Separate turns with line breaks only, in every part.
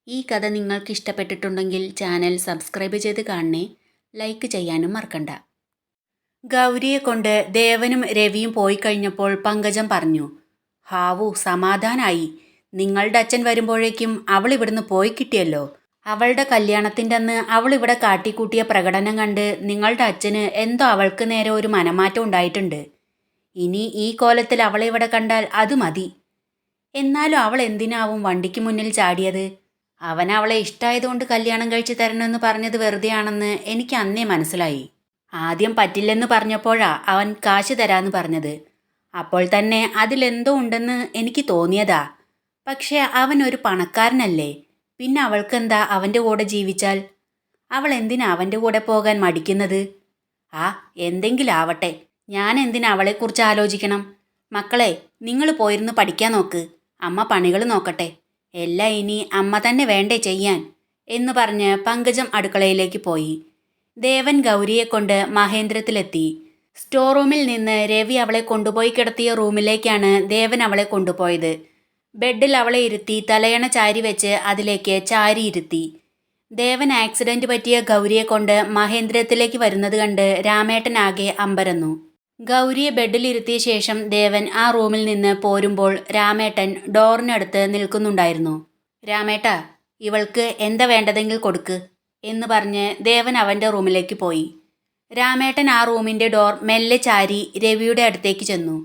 ഈ കഥ നിങ്ങൾക്ക് ഇഷ്ടപ്പെട്ടിട്ടുണ്ടെങ്കിൽ ചാനൽ സബ്സ്ക്രൈബ് ചെയ്ത് കാണണേ. ലൈക്ക് ചെയ്യാനും മറക്കണ്ട. ഗൗരിയെ കൊണ്ട് ദേവനും രവിയും പോയി കഴിഞ്ഞപ്പോൾ പങ്കജം പറഞ്ഞു, ഹാവു സമാധാനായി. നിങ്ങളുടെ അച്ഛൻ വരുമ്പോഴേക്കും അവൾ ഇവിടുന്ന് പോയി കിട്ടിയല്ലോ. അവളുടെ കല്യാണത്തിൻ്റെ അന്ന് അവൾ ഇവിടെ കാട്ടിക്കൂട്ടിയ പ്രകടനം കണ്ട് നിങ്ങളുടെ അച്ഛന് എന്തോ അവൾക്ക് നേരെ ഒരു മനമാറ്റം ഉണ്ടായിട്ടുണ്ട്. ഇനി ഈ കോലത്തിൽ അവളെ ഇവിടെ കണ്ടാൽ അത് മതി. എന്നാലും അവൾ എന്തിനാവും വണ്ടിക്ക് മുന്നിൽ ചാടിയത്? അവൻ അവളെ ഇഷ്ടമായതുകൊണ്ട് കല്യാണം കഴിച്ച് തരണമെന്ന് പറഞ്ഞത് വെറുതെയാണെന്ന് എനിക്ക് അന്നേ മനസ്സിലായി. ആദ്യം പറ്റില്ലെന്ന് പറഞ്ഞപ്പോഴാ അവൻ കാശ് തരാമെന്ന് പറഞ്ഞത്. അപ്പോൾ തന്നെ അതിലെന്തോ ഉണ്ടെന്ന് എനിക്ക് തോന്നിയതാ. പക്ഷേ അവൻ ഒരു പണക്കാരനല്ലേ, പിന്നെ അവൾക്കെന്താ അവൻ്റെ കൂടെ ജീവിച്ചാൽ? അവൾ എന്തിനാ അവൻ്റെ കൂടെ പോകാൻ മടിക്കുന്നത്? ആ എന്തെങ്കിലും ആവട്ടെ, ഞാൻ എന്തിനാ അവളെക്കുറിച്ച് ആലോചിക്കണം? മക്കളെ, നിങ്ങൾ പോയിരുന്ന് പഠിക്കാൻ നോക്ക്, അമ്മ പണികൾ നോക്കട്ടെ. എല്ലാം ഇനി അമ്മ തന്നെ വേണ്ടേ ചെയ്യാൻ എന്ന് പറഞ്ഞ് പങ്കജം അടുക്കളയിലേക്ക് പോയി. ദേവൻ ഗൗരിയെ കൊണ്ട് മഹേന്ദ്രത്തിലെത്തി. സ്റ്റോർ റൂമിൽ നിന്ന് രവി അവളെ കൊണ്ടുപോയി കിടത്തിയ റൂമിലേക്കാണ് ദേവൻ അവളെ കൊണ്ടുപോയത്. ബെഡിൽ അവളെ ഇരുത്തി തലയണ ചാരി വെച്ച് അതിലേക്ക് ചാരിയിരുത്തി. ദേവൻ ആക്സിഡന്റ് പറ്റിയ ഗൗരിയെ കൊണ്ട് മഹേന്ദ്രത്തിലേക്ക് വരുന്നത് കണ്ട് രാമേട്ടനാകെ അമ്പരന്നു. ഗൗരിയെ ബെഡിലിരുത്തിയ ശേഷം ദേവൻ ആ റൂമിൽ നിന്ന് പോരുമ്പോൾ രാമേട്ടൻ ഡോറിനടുത്ത് നിൽക്കുന്നുണ്ടായിരുന്നു. രാമേട്ടാ, ഇവൾക്ക് എന്താ വേണ്ടതെങ്കിൽ കൊടുക്ക് എന്ന് പറഞ്ഞ് ദേവൻ അവൻ്റെ റൂമിലേക്ക് പോയി. രാമേട്ടൻ ആ റൂമിൻ്റെ ഡോർ മെല്ലെ ചാരി രവിയുടെ അടുത്തേക്ക് ചെന്നു.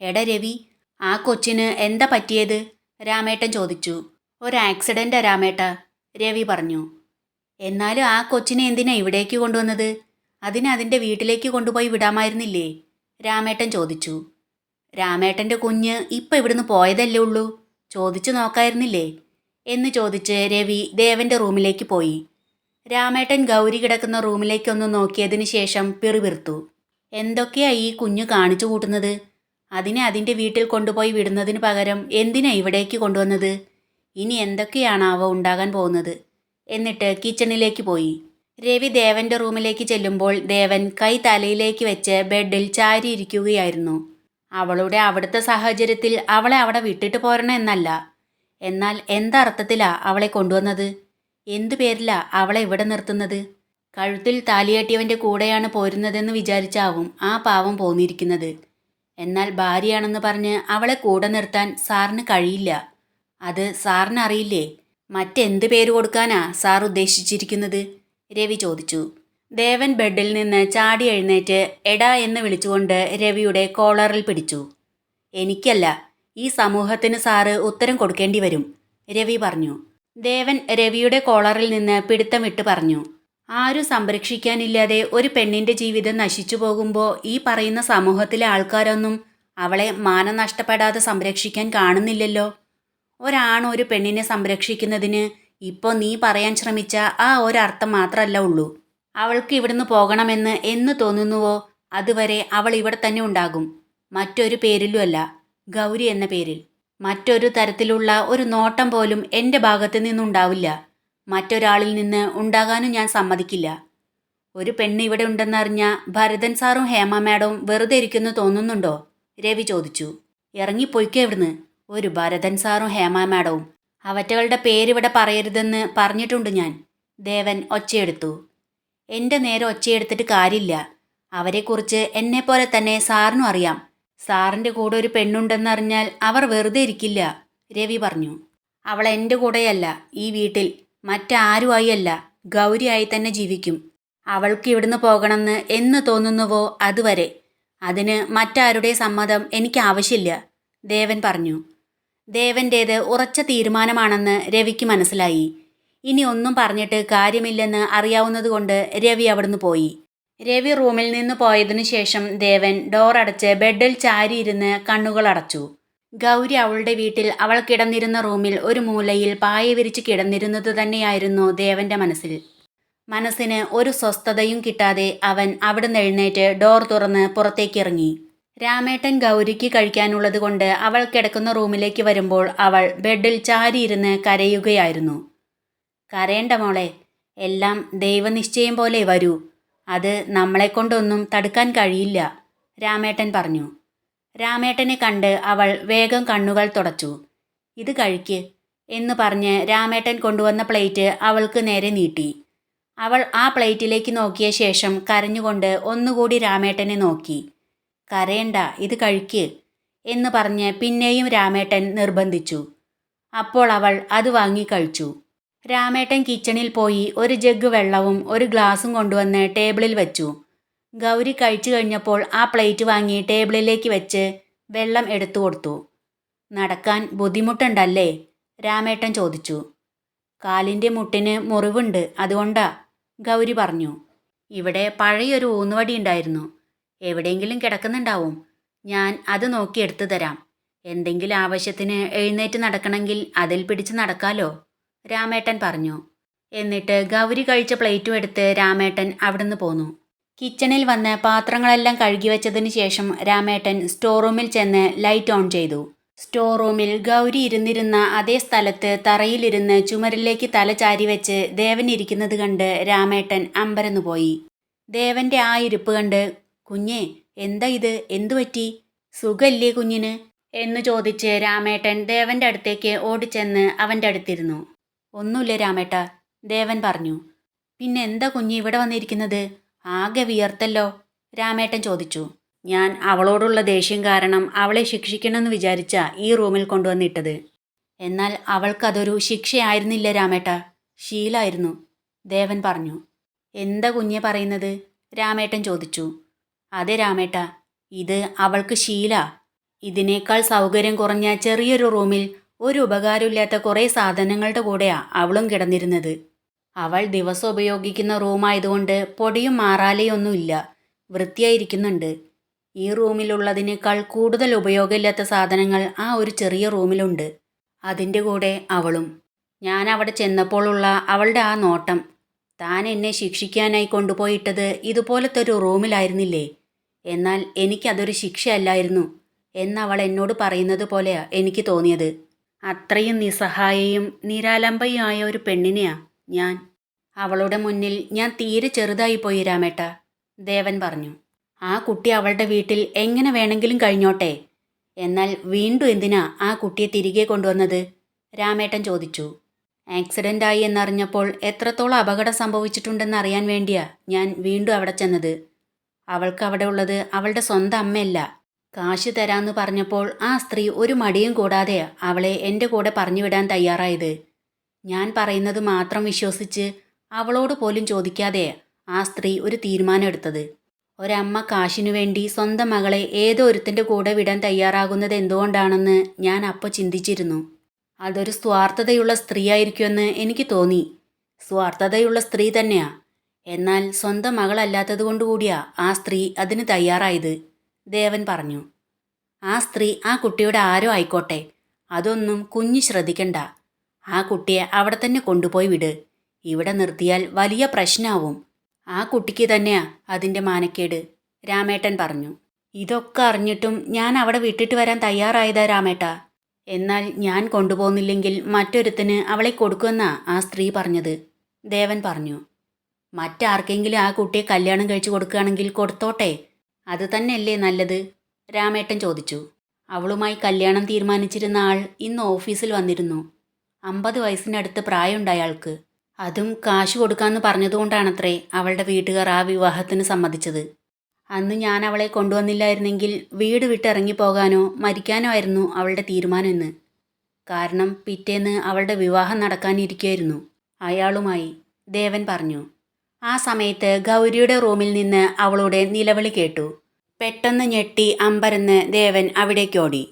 എടാ രവി, ആ കൊച്ചിന് എന്താ പറ്റിയത്? രാമേട്ടൻ ചോദിച്ചു. ഒരു ആക്സിഡൻ്റാ രാമേട്ടാ, രവി പറഞ്ഞു. എന്നാലും ആ കൊച്ചിനെ എന്തിനാ ഇവിടേക്ക് കൊണ്ടുവന്നത്? അതിനെ അതിൻ്റെ വീട്ടിലേക്ക് കൊണ്ടുപോയി വിടാമായിരുന്നില്ലേ? രാമേട്ടൻ ചോദിച്ചു. രാമേട്ടൻ്റെ കുഞ്ഞ് ഇപ്പം ഇവിടുന്ന് പോയതല്ലേ ഉള്ളൂ, ചോദിച്ചു നോക്കായിരുന്നില്ലേ എന്ന് ചോദിച്ച് രവി ദേവൻ്റെ റൂമിലേക്ക് പോയി. രാമേട്ടൻ ഗൗരി കിടക്കുന്ന റൂമിലേക്കൊന്ന് നോക്കിയതിന് ശേഷം പിറുപിറുത്തു. എന്തൊക്കെയാ ഈ കുഞ്ഞ് കാണിച്ചു കൂട്ടുന്നത്? അതിനെ അതിൻ്റെ വീട്ടിൽ കൊണ്ടുപോയി വിടുന്നതിന് പകരം എന്തിനാ ഇവിടേക്ക് കൊണ്ടുവന്നത്? ഇനി എന്തൊക്കെയാണാവോ ഉണ്ടാകാൻ പോകുന്നത്? എന്നിട്ട് കിച്ചണിലേക്ക് പോയി. രവി ദേവൻ്റെ റൂമിലേക്ക് ചെല്ലുമ്പോൾ ദേവൻ കൈ തലയിലേക്ക് വെച്ച് ബെഡിൽ ചാരിയിരിക്കുകയായിരുന്നു. അവളുടെ അവിടുത്തെ സാഹചര്യത്തിൽ അവളെ അവിടെ വിട്ടിട്ട് പോരണം എന്നല്ല. എന്നാൽ എന്തർത്ഥത്തിലാ അവളെ കൊണ്ടുവന്നത്? എന്തു പേരിലാ അവളെ ഇവിടെ നിർത്തുന്നത്? കഴുത്തിൽ താലിയാട്ടിയവൻ്റെ കൂടെയാണ് പോരുന്നതെന്ന് വിചാരിച്ചാവും ആ പാവം പോന്നിരിക്കുന്നത്. എന്നാൽ ഭാര്യയാണെന്ന് പറഞ്ഞ് അവളെ കൂടെ നിർത്താൻ സാറിന് കഴിയില്ല. അത് സാറിനറിയില്ലേ? മറ്റെന്ത് പേര് കൊടുക്കാനാ സാർ ഉദ്ദേശിച്ചിരിക്കുന്നത്? രവി ചോദിച്ചു. ദേവൻ ബെഡിൽ നിന്ന് ചാടി എഴുന്നേറ്റ് എടാ എന്ന് വിളിച്ചുകൊണ്ട് രവിയുടെ കോളറിൽ പിടിച്ചു. എനിക്കല്ല, ഈ സമൂഹത്തിന് സാറ് ഉത്തരം കൊടുക്കേണ്ടി വരും, രവി പറഞ്ഞു. ദേവൻ രവിയുടെ കോളറിൽ നിന്ന് പിടുത്തം വിട്ട് പറഞ്ഞു. ആരും സംരക്ഷിക്കാനില്ലാതെ ഒരു പെണ്ണിൻ്റെ ജീവിതം നശിച്ചു പോകുമ്പോൾ ഈ പറയുന്ന സമൂഹത്തിലെ ആൾക്കാരൊന്നും അവളെ മാനം നഷ്ടപ്പെടാതെ സംരക്ഷിക്കാൻ കാണുന്നില്ലല്ലോ. ഒരാണ് ഒരു പെണ്ണിനെ സംരക്ഷിക്കുന്നതിന് ഇപ്പോൾ നീ പറയാൻ ശ്രമിച്ച ആ ഒരർത്ഥം മാത്രമല്ല ഉള്ളൂ. അവൾക്ക് ഇവിടുന്ന് പോകണമെന്ന് എന്ന് തോന്നുന്നുവോ അതുവരെ അവൾ ഇവിടെ തന്നെ ഉണ്ടാകും. മറ്റൊരു പേരിലുമല്ല, ഗൗരി എന്ന പേരിൽ. മറ്റൊരു തരത്തിലുള്ള ഒരു നോട്ടം പോലും എൻ്റെ ഭാഗത്തു നിന്നുണ്ടാവില്ല. മറ്റൊരാളിൽ നിന്ന് ഉണ്ടാകാനും ഞാൻ സമ്മതിക്കില്ല. ഒരു പെണ്ണ് ഇവിടെ ഉണ്ടെന്നറിഞ്ഞ ഭരതൻ സാറും ഹേമ മാഡവും വെറുതെ ഇരിക്കുന്നു തോന്നുന്നുണ്ടോ? രവി ചോദിച്ചു. ഇറങ്ങിപ്പോയിക്കോ ഇവിടുന്ന്. ഒരു ഭരതൻ സാറും ഹേമ മാഡവും, അവറ്റകളുടെ പേരിവിടെ പറയരുതെന്ന് പറഞ്ഞിട്ടുണ്ട് ഞാൻ, ദേവൻ ഒച്ചയെടുത്തു. എൻ്റെ നേരെ ഒച്ചയെടുത്തിട്ട് കാര്യമില്ല. അവരെക്കുറിച്ച് എന്നെപ്പോലെ തന്നെ സാറിനും അറിയാം. സാറിൻ്റെ കൂടെ ഒരു പെണ്ണുണ്ടെന്നറിഞ്ഞാൽ അവർ വെറുതെ ഇരിക്കില്ല, രവി പറഞ്ഞു. അവൾ എൻ്റെ കൂടെയല്ല, ഈ വീട്ടിൽ മറ്റാരുമായി അല്ല, ഗൗരിയായി തന്നെ ജീവിക്കും. അവൾക്ക് ഇവിടുന്ന് പോകണമെന്ന് എന്ന് തോന്നുന്നുവോ അതുവരെ. അതിന് മറ്റാരുടെ സമ്മതം എനിക്ക് ആവശ്യമില്ല, ദേവൻ പറഞ്ഞു. ദേവൻ്റേത് ഉറച്ച തീരുമാനമാണെന്ന് രവിക്ക് മനസ്സിലായി. ഇനി ഒന്നും പറഞ്ഞിട്ട് കാര്യമില്ലെന്ന് അറിയാവുന്നതുകൊണ്ട് രവി അവിടുന്ന് പോയി. രവി റൂമിൽ നിന്ന് പോയതിനു ശേഷം ദേവൻ ഡോർ അടച്ച് ബെഡിൽ ചാരിയിരുന്ന് കണ്ണുകൾ അടച്ചു. ഗൗരി അവളുടെ വീട്ടിൽ അവൾ കിടന്നിരുന്ന റൂമിൽ ഒരു മൂലയിൽ പായ വിരിച്ച് കിടന്നിരുന്നത് തന്നെയായിരുന്നു ദേവൻ്റെ മനസ്സിൽ. മനസ്സിന് ഒരു സ്വസ്ഥതയും കിട്ടാതെ അവൻ അവിടുന്ന് എഴുന്നേറ്റ് ഡോർ തുറന്ന് പുറത്തേക്കിറങ്ങി. രാമേട്ടൻ ഗൗരിക്ക് കഴിക്കാനുള്ളത് കൊണ്ട് അവൾ കിടക്കുന്ന റൂമിലേക്ക് വരുമ്പോൾ അവൾ ബെഡിൽ ചാരിയിരുന്ന് കരയുകയായിരുന്നു. കരയേണ്ട മോളെ, എല്ലാം ദൈവനിശ്ചയം പോലെ വരൂ. അത് നമ്മളെക്കൊണ്ടൊന്നും തടുക്കാൻ കഴിയില്ല, രാമേട്ടൻ പറഞ്ഞു. രാമേട്ടനെ കണ്ട് അവൾ വേഗം കണ്ണുകൾ തുടച്ചു. ഇത് കഴിക്ക്, എന്ന് പറഞ്ഞ് രാമേട്ടൻ കൊണ്ടുവന്ന പ്ലേറ്റ് അവൾക്ക് നേരെ നീട്ടി. അവൾ ആ പ്ലേറ്റിലേക്ക് നോക്കിയ ശേഷം കരഞ്ഞുകൊണ്ട് ഒന്നുകൂടി രാമേട്ടനെ നോക്കി. കരയണ്ട, ഇത് കഴിക്ക് എന്ന് പറഞ്ഞ് പിന്നെയും രാമേട്ടൻ നിർബന്ധിച്ചു. അപ്പോൾ അവൾ അത് വാങ്ങി കഴിച്ചു. രാമേട്ടൻ കിച്ചണിൽ പോയി ഒരു ജഗ് വെള്ളവും ഒരു ഗ്ലാസും കൊണ്ടുവന്ന് ടേബിളിൽ വെച്ചു. ഗൗരി കഴിച്ചു കഴിഞ്ഞപ്പോൾ ആ പ്ലേറ്റ് വാങ്ങി ടേബിളിലേക്ക് വെച്ച് വെള്ളം എടുത്തു കൊടുത്തു. നടക്കാൻ ബുദ്ധിമുട്ടുണ്ടല്ലേ? രാമേട്ടൻ ചോദിച്ചു. കാലിൻ്റെ മുട്ടിന് മുറിവുണ്ട്, അതുകൊണ്ടാ, ഗൗരി പറഞ്ഞു. ഇവിടെ പഴയൊരു ഊന്നുവടി ഉണ്ടായിരുന്നു. എവിടെയെങ്കിലും കിടക്കുന്നുണ്ടാവും. ഞാൻ അത് നോക്കി എടുത്തു തരാം. എന്തെങ്കിലും ആവശ്യത്തിന് എഴുന്നേറ്റ് നടക്കണമെങ്കിൽ അതിൽ പിടിച്ച് നടക്കാലോ, രാമേട്ടൻ പറഞ്ഞു. എന്നിട്ട് ഗൗരി കഴിച്ച പ്ലേറ്റും എടുത്ത് രാമേട്ടൻ അവിടുന്ന് പോന്നു. കിച്ചണിൽ വന്ന് പാത്രങ്ങളെല്ലാം കഴുകി വെച്ചതിന് ശേഷം രാമേട്ടൻ സ്റ്റോർ റൂമിൽ ചെന്ന് ലൈറ്റ് ഓൺ ചെയ്തു. സ്റ്റോർ റൂമിൽ ഗൗരി ഇരുന്നിരുന്ന അതേ സ്ഥലത്ത് തറയിലിരുന്ന് ചുമരിലേക്ക് തല ചാരി വെച്ച് ദേവൻ ഇരിക്കുന്നത് കണ്ട് രാമേട്ടൻ അമ്പരന്നുപോയി. ദേവന്റെ ആ ഇരിപ്പ് കണ്ട്, കുഞ്ഞേ, എന്താ ഇത്, എന്തു പറ്റി, സുഖല്ലേ കുഞ്ഞിന് എന്ന് ചോദിച്ച് രാമേട്ടൻ ദേവന്റെ അടുത്തേക്ക് ഓടിച്ചെന്ന് അവൻ്റെ അടുത്തിരുന്നു. ഒന്നുമില്ല രാമേട്ട, ദേവൻ പറഞ്ഞു. പിന്നെ എന്താ കുഞ്ഞ് ഇവിടെ വന്നിരിക്കുന്നത്? ആകെ വിയർത്തല്ലോ, രാമേട്ടൻ ചോദിച്ചു. ഞാൻ അവളോടുള്ള ദേഷ്യം കാരണം അവളെ ശിക്ഷിക്കണമെന്ന് വിചാരിച്ച ഈ റൂമിൽ കൊണ്ടുവന്നിട്ടത്. എന്നാൽ അവൾക്കതൊരു ശിക്ഷയായിരുന്നില്ല രാമേട്ട, ശീലായിരുന്നു, ദേവൻ പറഞ്ഞു. എന്താ കുഞ്ഞെ പറയുന്നത്, രാമേട്ടൻ ചോദിച്ചു. അതെ രാമേട്ട, ഇത് അവൾക്ക് ശീല. ഇതിനേക്കാൾ സൗകര്യം കുറഞ്ഞ ചെറിയൊരു റൂമിൽ ഒരു ഉപകാരമില്ലാത്ത കുറേ സാധനങ്ങളുടെ കൂടെയാ അവളും കിടന്നിരുന്നത്. അവൾ ദിവസം ഉപയോഗിക്കുന്ന റൂമായതുകൊണ്ട് പൊടിയും മാറാലയൊന്നുമില്ല, വൃത്തിയായിരിക്കുന്നുണ്ട്. ഈ റൂമിലുള്ളതിനേക്കാൾ കൂടുതൽ ഉപയോഗമില്ലാത്ത സാധനങ്ങൾ ആ ഒരു ചെറിയ റൂമിലുണ്ട്. അതിൻ്റെ കൂടെ അവളും. ഞാൻ അവിടെ ചെന്നപ്പോഴുള്ള അവളുടെ ആ നോട്ടം, താൻ എന്നെ ശിക്ഷിക്കാനായി കൊണ്ടുപോയിട്ടത് ഇതുപോലത്തെ ഒരു റൂമിലായിരുന്നില്ലേ, എന്നാൽ എനിക്കതൊരു ശിക്ഷയല്ലായിരുന്നു എന്നവൾ എന്നോട് പറയുന്നത് പോലെയാ എനിക്ക് തോന്നിയത്. അത്രയും നിസ്സഹായയും നിരാലംബയുമായ ഒരു പെണ്ണിനെയാ ഞാൻ. അവളുടെ മുന്നിൽ ഞാൻ തീരെ ചെറുതായിപ്പോയി രാമേട്ട, ദേവൻ പറഞ്ഞു. ആ കുട്ടി അവളുടെ വീട്ടിൽ എങ്ങനെ വേണമെങ്കിലും കഴിഞ്ഞോട്ടെ, എന്നാൽ വീണ്ടും എന്തിനാ ആ കുട്ടിയെ തിരികെ കൊണ്ടുവന്നത്, രാമേട്ടൻ ചോദിച്ചു. ആക്സിഡൻ്റായി എന്നറിഞ്ഞപ്പോൾ എത്രത്തോളം അപകടം സംഭവിച്ചിട്ടുണ്ടെന്ന് അറിയാൻ വേണ്ടിയാ ഞാൻ വീണ്ടും അവിടെ ചെന്നത്. അവൾക്ക് അവിടെ ഉള്ളത് അവളുടെ സ്വന്തം അമ്മയല്ല. കാശ് തരാമെന്ന് പറഞ്ഞപ്പോൾ ആ സ്ത്രീ ഒരു മടിയും കൂടാതെ അവളെ എൻ്റെ കൂടെ പറഞ്ഞുവിടാൻ തയ്യാറായത്. ഞാൻ പറയുന്നത് മാത്രം വിശ്വസിച്ച് അവളോട് പോലും ചോദിക്കാതെ ആ സ്ത്രീ ഒരു തീരുമാനം എടുത്തത്. ഒരമ്മ കാശിനു വേണ്ടി സ്വന്തം മകളെ ഏതോ ഒരുത്തിൻ്റെ കൂടെ വിടാൻ തയ്യാറാകുന്നത് എന്തുകൊണ്ടാണെന്ന് ഞാൻ അപ്പോൾ ചിന്തിച്ചിരുന്നു. അതൊരു സ്വാർത്ഥതയുള്ള സ്ത്രീയായിരിക്കുമെന്ന് എനിക്ക് തോന്നി. സ്വാർത്ഥതയുള്ള സ്ത്രീ തന്നെയാ, എന്നാൽ സ്വന്തം മകളല്ലാത്തത് കൊണ്ടുകൂടിയാ ആ സ്ത്രീ അതിന് തയ്യാറായത്, ദേവൻ പറഞ്ഞു. ആ സ്ത്രീ ആ കുട്ടിയുടെ ആരോ ആയിക്കോട്ടെ, അതൊന്നും കുഞ്ഞ് ശ്രദ്ധിക്കണ്ട. ആ കുട്ടിയെ അവിടെ തന്നെ കൊണ്ടുപോയി വിട്. ഇവിടെ നിർത്തിയാൽ വലിയ പ്രശ്നമാവും. ആ കുട്ടിക്ക് തന്നെയാ അതിൻ്റെ മാനക്കേട്, രാമേട്ടൻ പറഞ്ഞു. ഇതൊക്കെ അറിഞ്ഞിട്ടും ഞാൻ അവിടെ വിട്ടിട്ട് വരാൻ തയ്യാറായതാ രാമേട്ട. എന്നാൽ ഞാൻ കൊണ്ടുപോകുന്നില്ലെങ്കിൽ മറ്റൊരുത്തിന് അവളെ കൊടുക്കുമെന്നാ ആ സ്ത്രീ പറഞ്ഞത്, ദേവൻ പറഞ്ഞു. മറ്റാർക്കെങ്കിലും ആ കുട്ടിയെ കല്യാണം കഴിച്ചു കൊടുക്കുകയാണെങ്കിൽ കൊടുത്തോട്ടെ, അത് തന്നെയല്ലേ നല്ലത്, രാമേട്ടൻ ചോദിച്ചു. അവളുമായി കല്യാണം തീരുമാനിച്ചിരുന്ന ആൾ ഇന്ന് ഓഫീസിൽ വന്നിരുന്നു. 50 വയസ്സിനടുത്ത് പ്രായമുണ്ട് അയാൾക്ക്. അതും കാശ് കൊടുക്കാമെന്ന് പറഞ്ഞതുകൊണ്ടാണത്രേ അവളുടെ വീട്ടുകാർ ആ വിവാഹത്തിന് സമ്മതിച്ചത്. അന്ന് ഞാൻ അവളെ കൊണ്ടുവന്നില്ലായിരുന്നെങ്കിൽ വീട് വിട്ടിറങ്ങിപ്പോകാനോ മരിക്കാനോ ആയിരുന്നു അവളുടെ തീരുമാനമെന്ന്. കാരണം പിറ്റേന്ന് അവളുടെ വിവാഹം നടക്കാനിരിക്കുകയായിരുന്നു അയാളുമായി, ദേവൻ പറഞ്ഞു. ആ സമയത്ത് ഗൗരിയുടെ റൂമിൽ നിന്ന് അവളുടെ നിലവിളി കേട്ടു. പെട്ടെന്ന് ഞെട്ടി അമ്പരന്ന് ദേവൻ അവിടേക്കോടി.